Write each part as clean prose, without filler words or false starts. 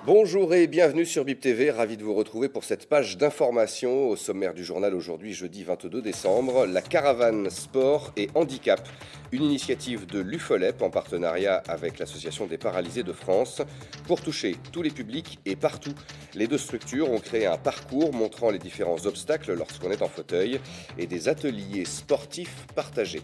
Bonjour et bienvenue sur BIP TV, ravi de vous retrouver pour cette page d'information. Au sommaire du journal aujourd'hui, jeudi 22 décembre, la caravane sport et handicap, une initiative de l'UFOLEP en partenariat avec l'Association des paralysés de France pour toucher tous les publics et partout. Les deux structures ont créé un parcours montrant les différents obstacles lorsqu'on est en fauteuil et des ateliers sportifs partagés.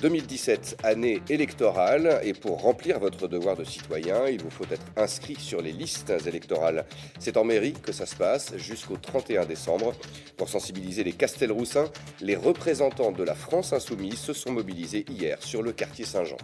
2017, année électorale, et pour remplir votre devoir de citoyen, il vous faut être inscrit sur les listes électorales. C'est en mairie que ça se passe jusqu'au 31 décembre. Pour sensibiliser les Castelroussins, les représentants de la France Insoumise se sont mobilisés hier sur le quartier Saint-Jean.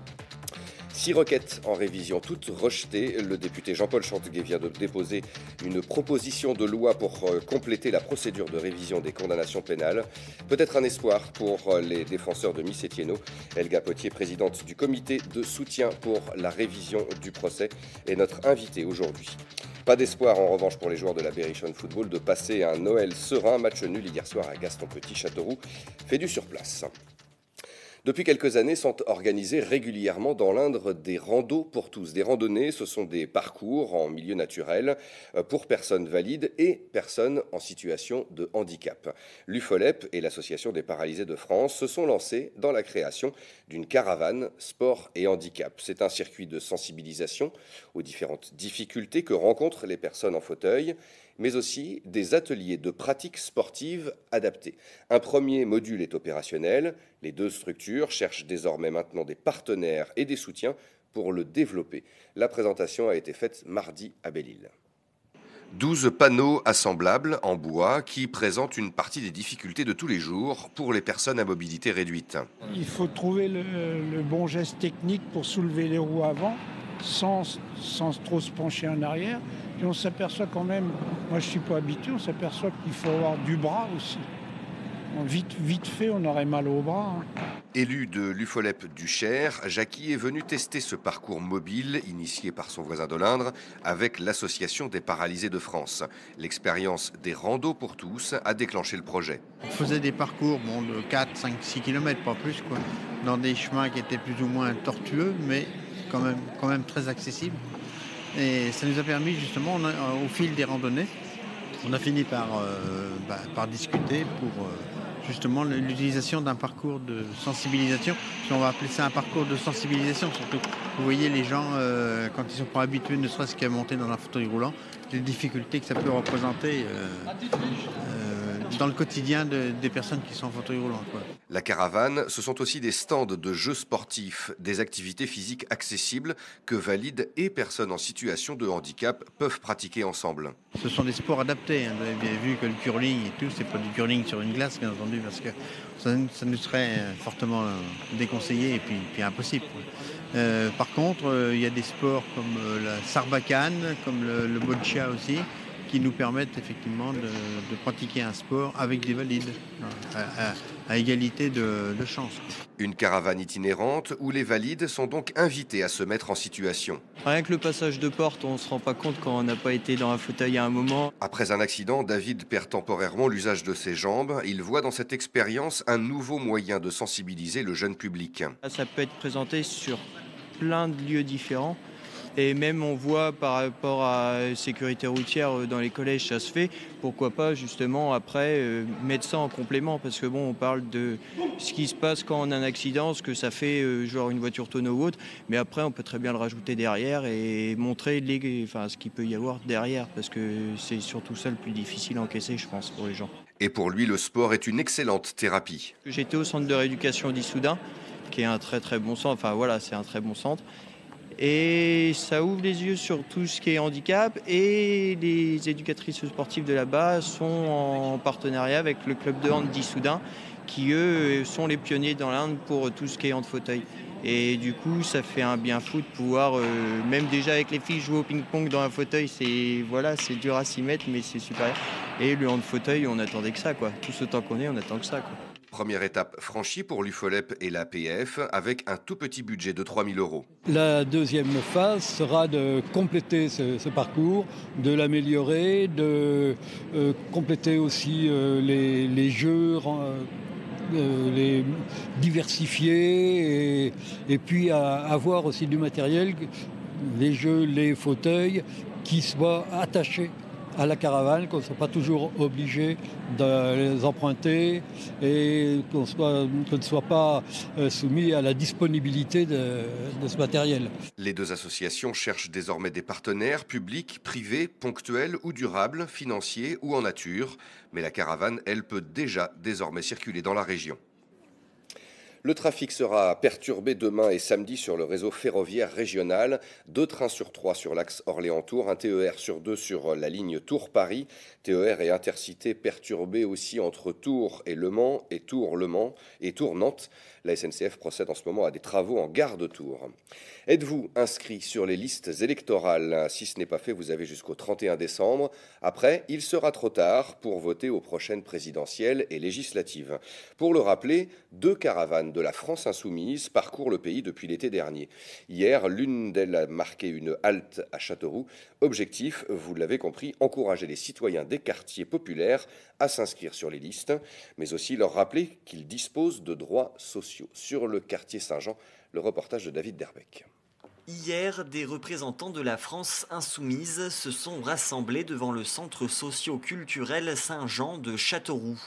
6 requêtes en révision, toutes rejetées. Le député Jean-Paul Chanteguet vient de déposer une proposition de loi pour compléter la procédure de révision des condamnations pénales. Peut-être un espoir pour les défenseurs de Miss Etienneau. Elga Potier, présidente du comité de soutien pour la révision du procès, est notre invitée aujourd'hui. Pas d'espoir en revanche pour les joueurs de la Berrichonne Football de passer un Noël serein. Match nul hier soir à Gaston-Petit-Châteauroux, fait du surplace. Depuis quelques années sont organisés régulièrement dans l'Indre des randos pour tous. Des randonnées, ce sont des parcours en milieu naturel pour personnes valides et personnes en situation de handicap. L'UFOLEP et l'Association des paralysés de France se sont lancés dans la création d'une caravane sport et handicap. C'est un circuit de sensibilisation aux différentes difficultés que rencontrent les personnes en fauteuil, mais aussi des ateliers de pratiques sportives adaptées. Un premier module est opérationnel. Les deux structures cherchent désormais maintenant des partenaires et des soutiens pour le développer. La présentation a été faite mardi à Belle-Île. 12 panneaux assemblables en bois qui présentent une partie des difficultés de tous les jours pour les personnes à mobilité réduite. Il faut trouver le bon geste technique pour soulever les roues avant sans trop se pencher en arrière. Et on s'aperçoit quand même, moi je ne suis pas habitué, on s'aperçoit qu'il faut avoir du bras aussi. Vite fait, on aurait mal au bras. Élu de l'UFOLEP du Cher, Jackie est venu tester ce parcours mobile initié par son voisin de l'Indre avec l'Association des paralysés de France. L'expérience des randos pour tous a déclenché le projet. On faisait des parcours de 4, 5, 6 km, pas plus, dans des chemins qui étaient plus ou moins tortueux, mais quand même très accessibles. Et ça nous a permis justement, au fil des randonnées, on a fini par discuter pour justement l'utilisation d'un parcours de sensibilisation. Si on va appeler ça un parcours de sensibilisation, surtout. Vous voyez les gens, quand ils ne sont pas habitués, ne serait-ce qu'à monter dans un fauteuil roulant, les difficultés que ça peut représenter dans le quotidien des personnes qui sont en fauteuil roulant. La caravane, ce sont aussi des stands de jeux sportifs, des activités physiques accessibles que valides et personnes en situation de handicap peuvent pratiquer ensemble. Ce sont des sports adaptés. Vous avez bien vu que le curling et tout, c'est pas du curling sur une glace, bien entendu, parce que ça nous serait fortement déconseillé et puis impossible. Par contre, il y a des sports comme la sarbacane, comme le boccia aussi, qui nous permettent effectivement de pratiquer un sport avec des valides, à égalité de chance. Une caravane itinérante où les valides sont donc invités à se mettre en situation. Rien que le passage de porte, on ne se rend pas compte quand on n'a pas été dans un fauteuil à un moment. Après un accident, David perd temporairement l'usage de ses jambes. Il voit dans cette expérience un nouveau moyen de sensibiliser le jeune public. Ça peut être présenté sur plein de lieux différents. Et même on voit par rapport à sécurité routière dans les collèges, ça se fait. Pourquoi pas justement après mettre ça en complément, parce que on parle de ce qui se passe quand on a un accident, ce que ça fait genre une voiture tonneau ou autre, mais après on peut très bien le rajouter derrière et montrer ce qu'il peut y avoir derrière, parce que c'est surtout ça le plus difficile à encaisser, je pense, pour les gens. Et pour lui, le sport est une excellente thérapie. J'étais au centre de rééducation d'Issoudun, qui est un très très bon centre, c'est un très bon centre. Et ça ouvre les yeux sur tout ce qui est handicap, et les éducatrices sportives de là-bas sont en partenariat avec le club de hand d'Issoudun qui eux sont les pionniers dans l'Inde pour tout ce qui est hand fauteuil. Et du coup ça fait un bien fou de pouvoir, même déjà avec les filles, jouer au ping-pong dans un fauteuil, c'est dur à s'y mettre mais c'est super. Et le hand fauteuil, on attendait que ça, tout ce temps qu'on est, on attend que ça. Première étape franchie pour l'UFOLEP et l'APF avec un tout petit budget de 3 000 €. La deuxième phase sera de compléter ce parcours, de l'améliorer, de compléter aussi les jeux, les diversifier et puis avoir aussi du matériel, les jeux, les fauteuils, qui soient attachés à la caravane, qu'on ne soit pas toujours obligé de les emprunter et qu'on ne soit pas soumis à la disponibilité de ce matériel. Les deux associations cherchent désormais des partenaires publics, privés, ponctuels ou durables, financiers ou en nature. Mais la caravane, elle, peut déjà désormais circuler dans la région. Le trafic sera perturbé demain et samedi sur le réseau ferroviaire régional. 2 trains sur 3 sur l'axe Orléans-Tours, un TER sur 2 sur la ligne Tours-Paris. TER et Intercité perturbés aussi entre Tours et Le Mans et Tours-Le Mans et Tours-Nantes. La SNCF procède en ce moment à des travaux en gare de Tours. Êtes-vous inscrit sur les listes électorales? Si ce n'est pas fait, vous avez jusqu'au 31 décembre. Après, il sera trop tard pour voter aux prochaines présidentielles et législatives. Pour le rappeler, 2 caravanes de la France insoumise parcourent le pays depuis l'été dernier. Hier, l'une d'elles a marqué une halte à Châteauroux. Objectif, vous l'avez compris, encourager les citoyens des quartiers populaires à s'inscrire sur les listes, mais aussi leur rappeler qu'ils disposent de droits sociaux. Sur le quartier Saint-Jean, le reportage de David Derbeck. Hier, des représentants de la France insoumise se sont rassemblés devant le centre socio-culturel Saint-Jean de Châteauroux.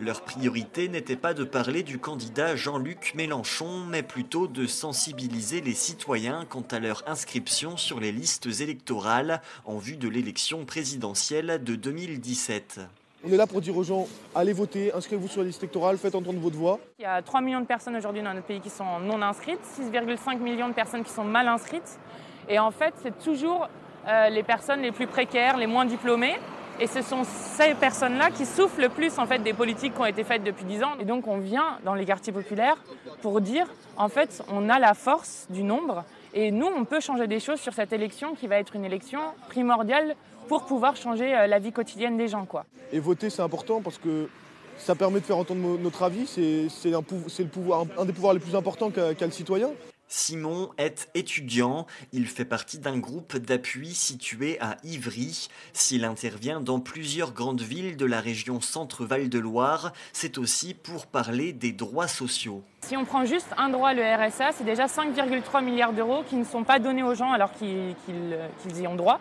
Leur priorité n'était pas de parler du candidat Jean-Luc Mélenchon, mais plutôt de sensibiliser les citoyens quant à leur inscription sur les listes électorales en vue de l'élection présidentielle de 2017. On est là pour dire aux gens, allez voter, inscrivez-vous sur les listes électorales, faites entendre votre voix. Il y a 3 millions de personnes aujourd'hui dans notre pays qui sont non inscrites, 6,5 millions de personnes qui sont mal inscrites. Et en fait, c'est toujours les personnes les plus précaires, les moins diplômées. Et ce sont ces personnes-là qui souffrent le plus en fait, des politiques qui ont été faites depuis 10 ans. Et donc on vient dans les quartiers populaires pour dire, en fait, on a la force du nombre. Et nous, on peut changer des choses sur cette élection qui va être une élection primordiale pour pouvoir changer la vie quotidienne des gens, quoi. Et voter, c'est important parce que ça permet de faire entendre notre avis. C'est le pouvoir, un des pouvoirs les plus importants qu'a le citoyen. Simon est étudiant. Il fait partie d'un groupe d'appui situé à Ivry. S'il intervient dans plusieurs grandes villes de la région Centre-Val de Loire, c'est aussi pour parler des droits sociaux. Si on prend juste un droit, le RSA, c'est déjà 5,3 milliards d'euros qui ne sont pas donnés aux gens alors qu'ils y ont droit.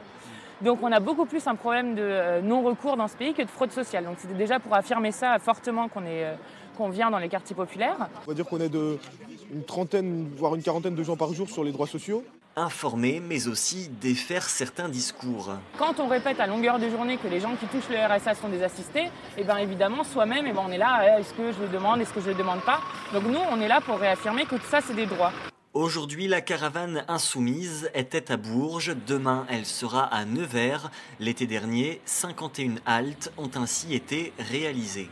Donc on a beaucoup plus un problème de non-recours dans ce pays que de fraude sociale. Donc c'était déjà pour affirmer ça fortement qu'on vient dans les quartiers populaires. On va dire qu'on est une trentaine, voire une quarantaine de gens par jour sur les droits sociaux. Informer, mais aussi défaire certains discours. Quand on répète à longueur de journée que les gens qui touchent le RSA sont des assistés, et bien évidemment, soi-même, on est là, est-ce que je le demande, est-ce que je ne le demande pas? Donc nous, on est là pour réaffirmer que tout ça, c'est des droits. Aujourd'hui, la caravane insoumise était à Bourges. Demain, elle sera à Nevers. L'été dernier, 51 haltes ont ainsi été réalisées.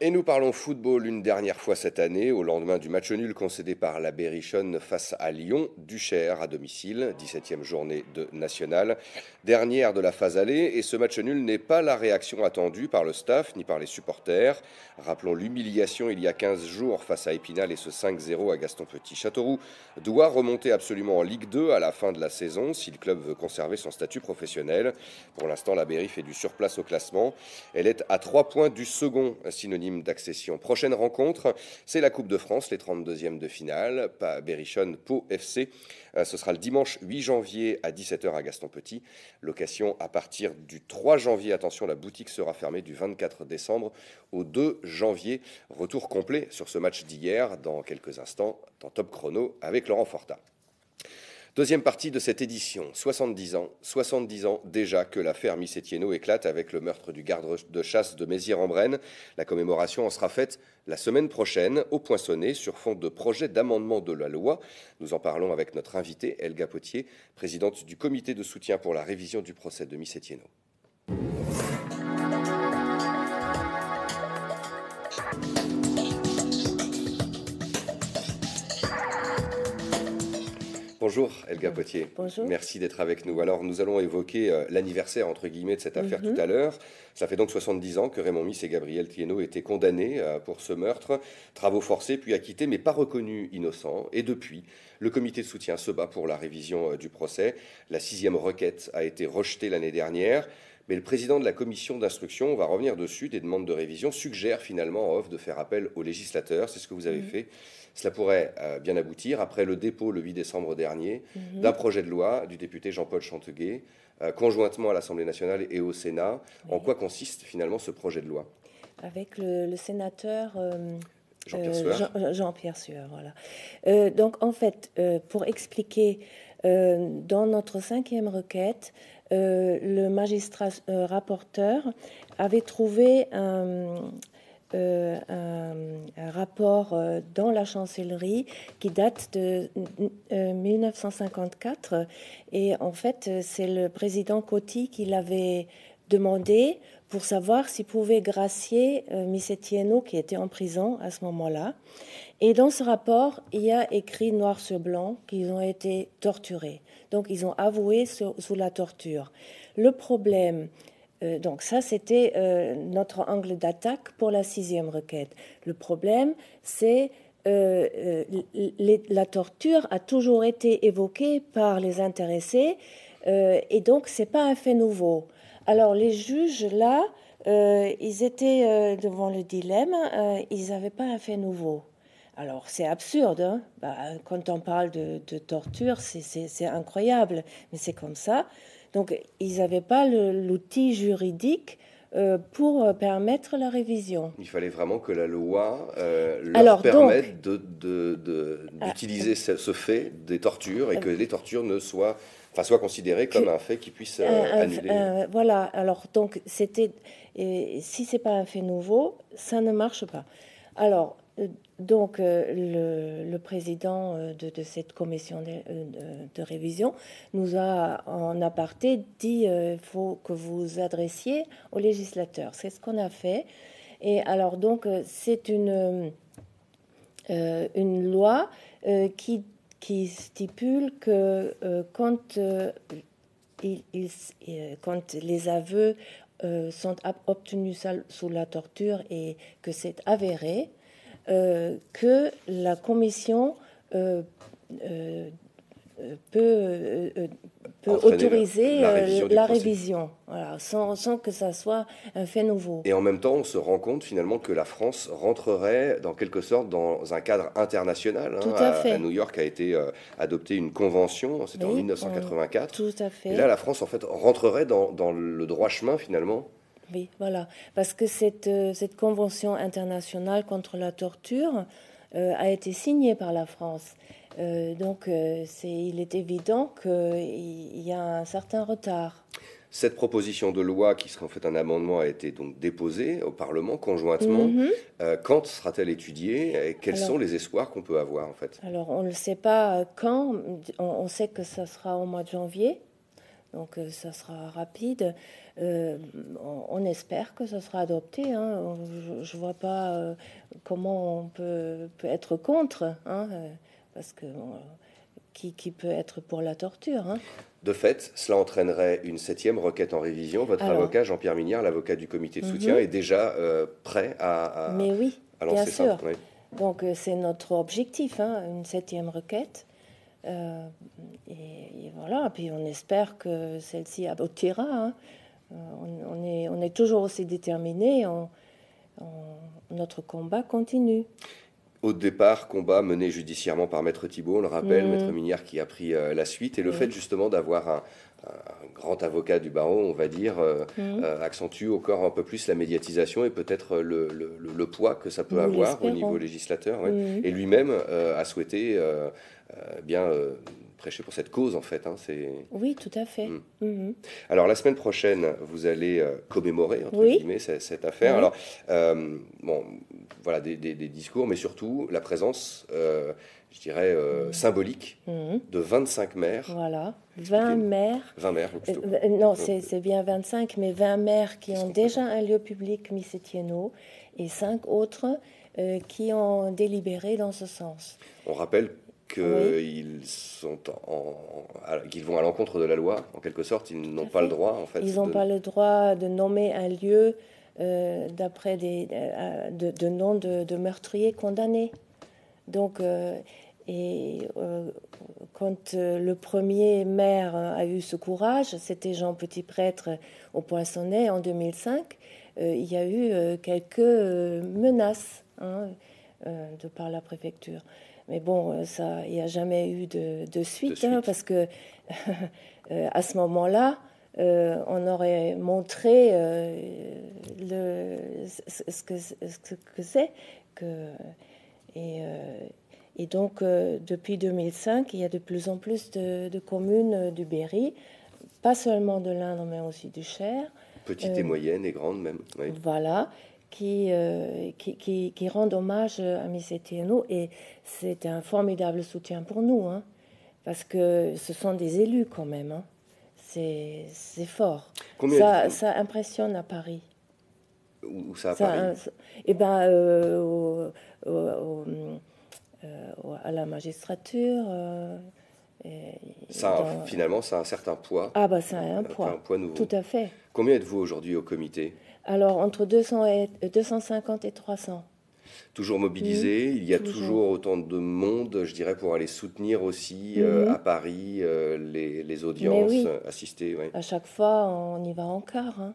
Et nous parlons football une dernière fois cette année, au lendemain du match nul concédé par la Berrichonne face à Lyon, du Cher à domicile, 17e journée de National, dernière de la phase aller, et ce match nul n'est pas la réaction attendue par le staff ni par les supporters. Rappelons l'humiliation il y a 15 jours face à Épinal et ce 5-0 à Gaston Petit. Châteauroux doit remonter absolument en Ligue 2 à la fin de la saison si le club veut conserver son statut professionnel. Pour l'instant, la Berry fait du surplace au classement. Elle est à 3 points du second, synonyme d'accession. Prochaine rencontre, c'est la Coupe de France, les 32e de finale, Berrichonne-Pau FC. Ce sera le dimanche 8 janvier à 17h à Gaston Petit. Location à partir du 3 janvier. Attention, la boutique sera fermée du 24 décembre au 2 janvier. Retour complet sur ce match d'hier dans quelques instants dans Top Chrono avec Laurent Fortat. Deuxième partie de cette édition, 70 ans déjà que l'affaire Miss Etienneau éclate avec le meurtre du garde de chasse de Mézières-en-Brenne. La commémoration en sera faite la semaine prochaine au Poinçonnet sur fond de projet d'amendement de la loi. Nous en parlons avec notre invitée Elga Potier, présidente du comité de soutien pour la révision du procès de Miss Etienneau. Bonjour Elga Potier. Bonjour. Merci d'être avec nous. Alors nous allons évoquer l'anniversaire entre guillemets de cette affaire tout à l'heure. Ça fait donc 70 ans que Raymond Miss et Gabrielle Thiénot étaient condamnés pour ce meurtre. Travaux forcés puis acquittés mais pas reconnus innocents. Et depuis, le comité de soutien se bat pour la révision du procès. La 6e requête a été rejetée l'année dernière. Mais le président de la commission d'instruction, on va revenir dessus, des demandes de révision, suggère finalement en off de faire appel au législateur. C'est ce que vous avez fait. Cela pourrait bien aboutir après le dépôt le 8 décembre dernier d'un projet de loi du député Jean-Paul Chanteguet, conjointement à l'Assemblée nationale et au Sénat. En quoi consiste finalement ce projet de loi? Avec le sénateur Jean-Pierre Sueur. Jean-Pierre Sueur, voilà. Donc en fait, pour expliquer, dans notre 5e requête, le magistrat rapporteur avait trouvé un rapport dans la chancellerie qui date de 1954, et en fait c'est le président Coty qui l'avait demandé pour savoir s'il pouvait gracier Misetieno, qui était en prison à ce moment-là. Et dans ce rapport, il y a écrit noir sur blanc qu'ils ont été torturés. Donc ils ont avoué sous la torture. Le problème, donc ça c'était notre angle d'attaque pour la 6e requête. Le problème, c'est la torture a toujours été évoquée par les intéressés, et donc c'est pas un fait nouveau. Alors les juges, là, ils étaient devant le dilemme, ils n'avaient pas un fait nouveau. Alors c'est absurde, hein. Quand on parle de torture, c'est incroyable, mais c'est comme ça. Donc ils n'avaient pas l'outil juridique pour permettre la révision. Il fallait vraiment que la loi leur permette d'utiliser ce fait des tortures, et que les tortures soient considérées comme un fait qui puisse annuler. Voilà, alors donc si c'est pas un fait nouveau, ça ne marche pas. Alors donc le président de cette commission de révision nous a en aparté dit il faut que vous adressiez au législateur. C'est ce qu'on a fait. Et alors donc c'est une loi qui stipule que quand les aveux sont obtenus sous la torture et que c'est avéré, que la commission peut autoriser la révision, voilà, sans que ça soit un fait nouveau. Et en même temps, on se rend compte finalement que la France rentrerait dans quelque sorte dans un cadre international. Tout à fait. À New York a été adoptée une convention, c'était en 1984. Tout à fait. Et là, la France en fait rentrerait dans le droit chemin finalement. Oui, voilà, parce que cette convention internationale contre la torture a été signée par la France. Donc il est évident qu'il y a un certain retard. Cette proposition de loi, qui serait en fait un amendement, a été donc déposée au Parlement conjointement. Quand sera-t-elle étudiée, et quels sont les espoirs qu'on peut avoir en fait? Alors on ne sait pas quand, on sait que ça sera au mois de janvier, donc ça sera rapide. On espère que ça sera adopté, hein. Je ne vois pas comment on peut être contre, hein, parce que qui peut être pour la torture, hein. De fait, cela entraînerait une 7e requête en révision. Votre avocat, Jean-Pierre Mignard, l'avocat du comité de soutien, est déjà prêt à Mais oui, lancer bien sûr. ça. Oui. Donc c'est notre objectif, hein, une 7e requête. Et voilà, puis on espère que celle-ci aboutira, hein. On est toujours aussi déterminés, notre combat continue. Au départ, combat mené judiciairement par Maître Thibault, on le rappelle, Maître Mignard qui a pris la suite. Et le fait justement d'avoir un grand avocat du barreau, on va dire, accentue encore un peu plus la médiatisation et peut-être le poids que ça peut avoir au niveau législateur. Ouais. Et lui-même a souhaité prêcher pour cette cause, en fait. Hein, oui, tout à fait. Alors, la semaine prochaine, vous allez commémorer, entre guillemets, cette affaire. Alors, voilà, des discours, mais surtout la présence, je dirais, symbolique de 25 maires. Voilà, 20 maires. 20 maires, plutôt. Non, c'est bien 25, mais 20 maires qui ont déjà un lieu public, Misetieno, et 5 autres qui ont délibéré dans ce sens. On rappelle qu'ils vont à l'encontre de la loi, en quelque sorte. Ils n'ont pas le droit, en fait. Ils n'ont pas le droit de nommer un lieu d'après de noms de meurtriers condamnés. Donc, Et quand le premier maire a eu ce courage, c'était Jean Petit-Prêtre au Poinçonnet en 2005, il y a eu quelques menaces de par la préfecture. Mais bon, il n'y a jamais eu de suite. Parce que à ce moment-là, on aurait montré ce que c'est. Et donc, depuis 2005, il y a de plus en plus de communes du Berry, pas seulement de l'Indre, mais aussi du Cher. Petites et moyennes et grandes même. Oui. Voilà, qui rendent hommage à Miss Etienneau. Et c'est un formidable soutien pour nous, hein, parce que ce sont des élus quand même. Hein. C'est fort. Ça impressionne à Paris. Où ça à Paris? Eh bien, à la magistrature. Finalement, ça a un certain poids. Ah, bah, ça a un poids. Un poids nouveau. Tout à fait. Combien êtes-vous aujourd'hui au comité? Alors, entre 250 et 300. Toujours mobilisé, il y a toujours autant de monde, je dirais, pour aller soutenir aussi à Paris les audiences, assister. Ouais. À chaque fois, on y va en quart. Hein.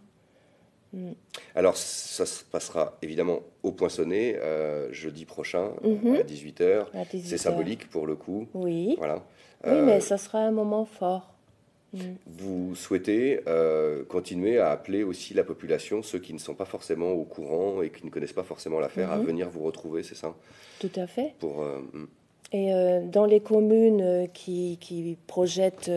Alors, ça se passera évidemment au Poinçonnet, jeudi prochain, à 18h. C'est symbolique pour le coup. Oui, voilà. Oui, mais ça sera un moment fort. Vous souhaitez continuer à appeler aussi la population, ceux qui ne sont pas forcément au courant et qui ne connaissent pas forcément l'affaire, à venir vous retrouver, c'est ça? Tout à fait. Pour, Et dans les communes qui projettent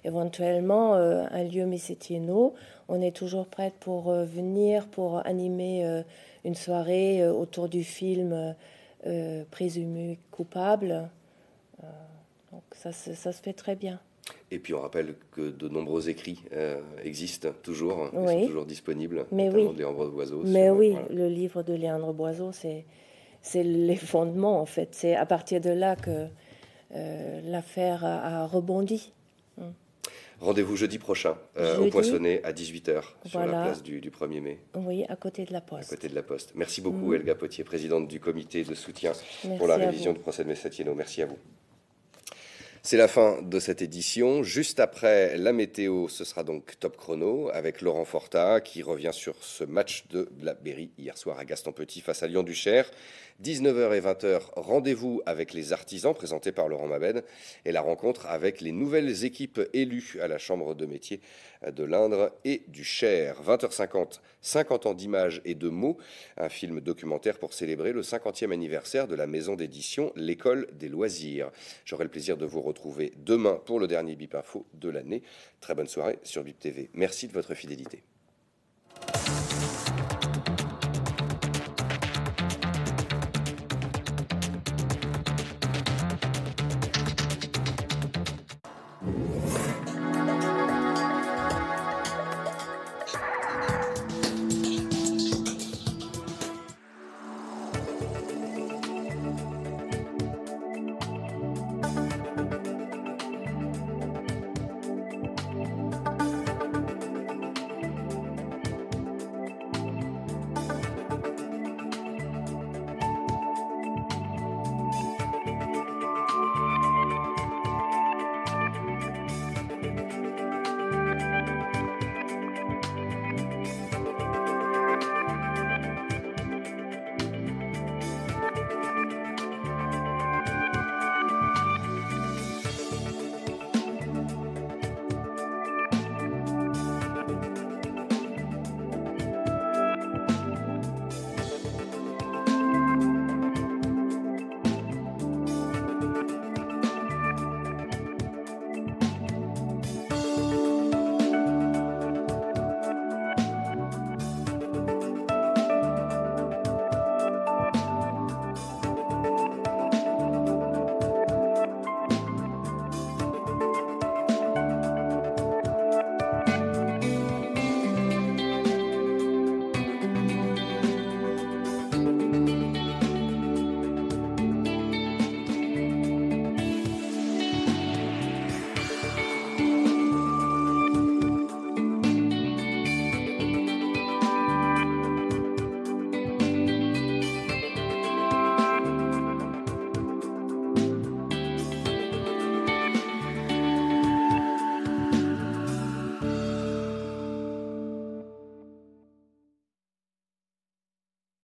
éventuellement un lieu Miss Etienneau, on est toujours prête pour venir, pour animer une soirée autour du film Présumé coupable. Donc ça se fait très bien. Et puis on rappelle que de nombreux écrits existent toujours, ils sont toujours disponibles, notamment de Léandre Boiseau. Voilà. Le livre de Léandre Boiseau, c'est les fondements en fait. C'est à partir de là que l'affaire a rebondi. Rendez-vous jeudi prochain au Poinçonnet à 18h sur la place du 1er mai. Oui, à côté de la Poste. À côté de la Poste. Merci beaucoup Elga Potier, présidente du comité de soutien pour la révision du procès de Miss Etienneau. Merci à vous. C'est la fin de cette édition. Juste après la météo, ce sera donc Top Chrono avec Laurent Fortat qui revient sur ce match de la Berry hier soir à Gaston-Petit face à Lyon-Duchère. 19h et 20h, rendez-vous avec les artisans présentés par Laurent Mabed et la rencontre avec les nouvelles équipes élues à la Chambre de métier de l'Indre et du Cher. 20h50, 50 ans d'images et de mots, un film documentaire pour célébrer le 50e anniversaire de la maison d'édition L'École des loisirs. J'aurai le plaisir de vous retrouver demain pour le dernier Bip Info de l'année. Très bonne soirée sur Bip TV. Merci de votre fidélité.